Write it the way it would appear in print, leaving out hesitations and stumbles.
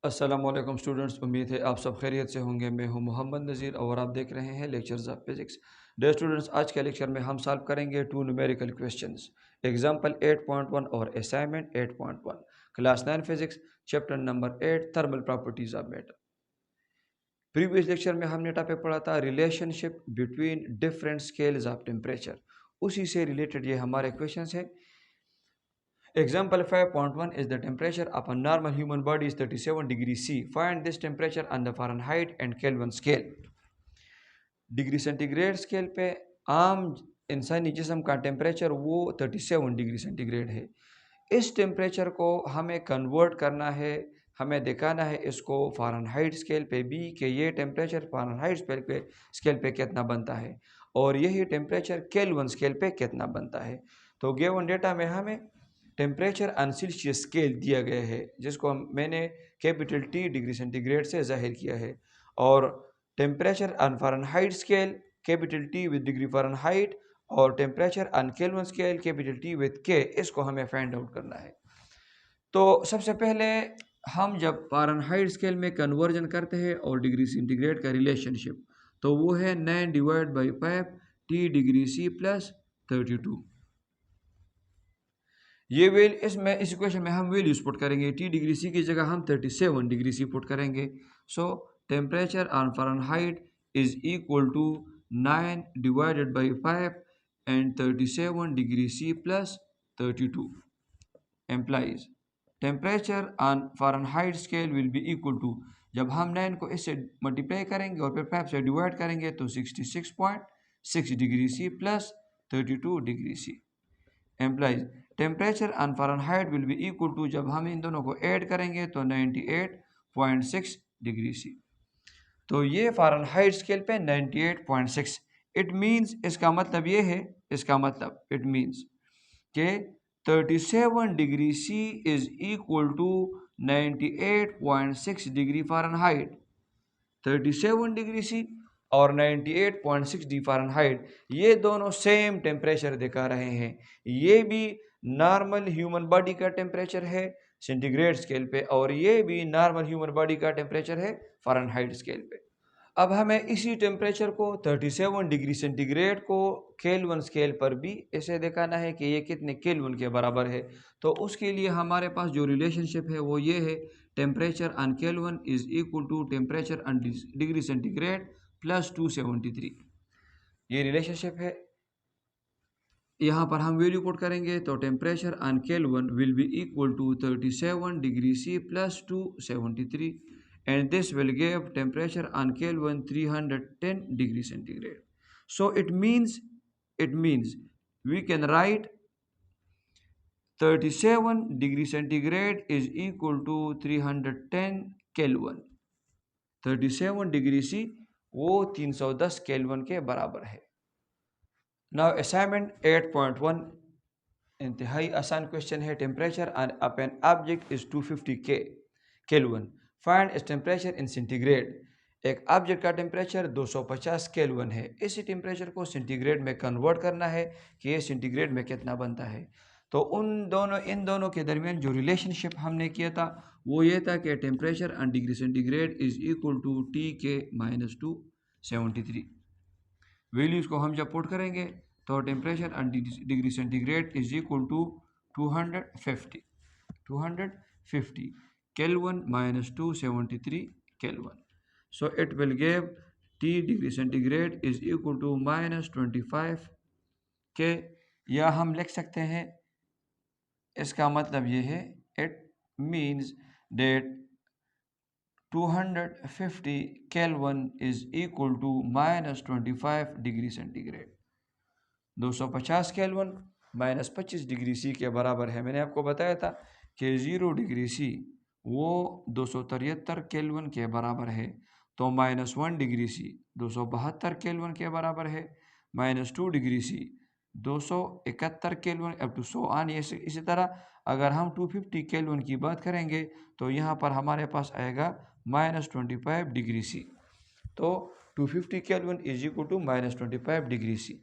अस्सलामुअलैकुम स्टूडेंट्स, उम्मीद है आप सब खैरियत से होंगे। मैं हूं मोहम्मद नज़ीर और आप देख रहे हैं lectures of physics. Day students, आज के लेक्चर में हम सॉल्व करेंगे टू न्यूमेरिकल क्वेश्चंस, एग्जांपल 8.1 और assignment 8.1, class 9 physics, chapter number 8, thermal properties of matter. Previous lecture में हमने टॉपिक पढ़ा था relationship between different scales of temperature. उसी से रिलेटेड ये हमारे क्वेश्चन है। Example 5.1 is the temperature of a normal human body is 37 degrees C. Find this temperature on the Fahrenheit and Kelvin scale. Degree centigrade scale पे आम इंसानी जिस्म का टेम्परेचर वो 37 डिग्री सेंटीग्रेड है। इस टेम्परेचर को हमें कन्वर्ट करना है, हमें दिखाना है इसको फ़ारेनहाइट स्केल पे भी कि ये टेम्परेचर फ़ारेनहाइट स्केल पे कितना बनता है और यही टेम्परेचर केल्विन स्केल पे कितना बनता है। तो गिवन डेटा में हमें टेम्परेचर ऑन सेल्सियस स्केल दिया गया है, जिसको मैंने कैपिटल टी डिग्री सेंटीग्रेड से जाहिर किया है, और temperature on Fahrenheit scale capital T with degree Fahrenheit और temperature on Kelvin scale capital T with K, इसको हमें फाइंड आउट करना है। तो सबसे पहले हम जब फ़ारेनहाइट स्केल में कन्वर्जन करते हैं और डिग्री सेंटीग्रेड का रिलेशनशिप, तो वो है 9 divide by 5 T degree C plus 32। ये इस इक्वेशन में हम वैल्यूज पुट करेंगे। टी डिग्री सी की जगह हम 37 डिग्री सी पुट करेंगे। So temperature on Fahrenheit is equal to 9 divided by 5 and 37 degree C plus 32 implies temperature on Fahrenheit scale will be equal to, जब हम 9 को इससे मल्टीप्लाई करेंगे और फिर 5 से डिवाइड करेंगे तो 66.6 degree C plus 32 degree C implies temperature on Fahrenheit will be equal to, जब हम इन दोनों को ऐड करेंगे तो 98.6 डिग्री सी। तो ये फ़ारेनहाइट स्केल पे 98.6। इट मीन्स, इसका मतलब ये है, इसका मतलब इट मीन्स कि 37 degree C is equal to 98.6 degree Fahrenheit. 37 degree C और 98.6 डिग्री फ़ारेनहाइट, ये दोनों सेम टेम्परेचर दिखा रहे हैं। ये भी नॉर्मल ह्यूमन बॉडी का टेम्परेचर है सेंटीग्रेड स्केल पे, और ये भी नॉर्मल ह्यूमन बॉडी का टेम्परेचर है फ़ारेनहाइट स्केल पे। अब हमें इसी टेम्परेचर को 37 डिग्री सेंटीग्रेड को केल्विन स्केल पर भी ऐसे दिखाना है कि ये कितने केल्विन के बराबर है। तो उसके लिए हमारे पास जो रिलेशनशिप है वो ये है, temperature on Kelvin is equal to temperature on degree centigrade plus 273। ये रिलेशनशिप है। यहाँ पर हम वैल्यू पुट करेंगे तो temperature on Kelvin will be equal to 37 degree C plus 273 and this will give temperature on Kelvin 310 degree centigrade. So it means we can write 37 degree centigrade is equal to 310 Kelvin। 37 degree सी वो 310 kelvin के बराबर है। Now assignment 8.1 इंतहाई आसान question है। Temperature of an object is 250 kelvin, find its temperature in centigrade. एक object का temperature 250 kelvin है। इसी टेम्परेचर को सेंटीग्रेड में कन्वर्ट करना है कि ये सेंटीग्रेड में कितना बनता है। तो इन दोनों के दरमियान जो रिलेशनशिप हमने किया था वो ये था कि temperature on degree centigrade is equal to T K minus 273। Values को हम जब पुट करेंगे तो temperature on degree centigrade is equal to 250 Kelvin minus 273 Kelvin. So it will give T degree centigrade is equal to -25 K, या हम लिख सकते हैं, इसका मतलब ये है, it means that 250 Kelvin is equal to -25 degree centigrade. 250 Kelvin minus 25 degree C के बराबर है। मैंने आपको बताया था कि 0 डिग्री सी वो 273 केल्विन के बराबर है, तो -1 डिग्री सी 272 केल्विन के बराबर है, -2 degree C 271 Kelvin up to 100 आन। इसी तरह अगर हम 250 केल्विन की बात करेंगे तो यहाँ पर हमारे पास आएगा -25 डिग्री सी। तो 250 Kelvin is equal to -25 degree C.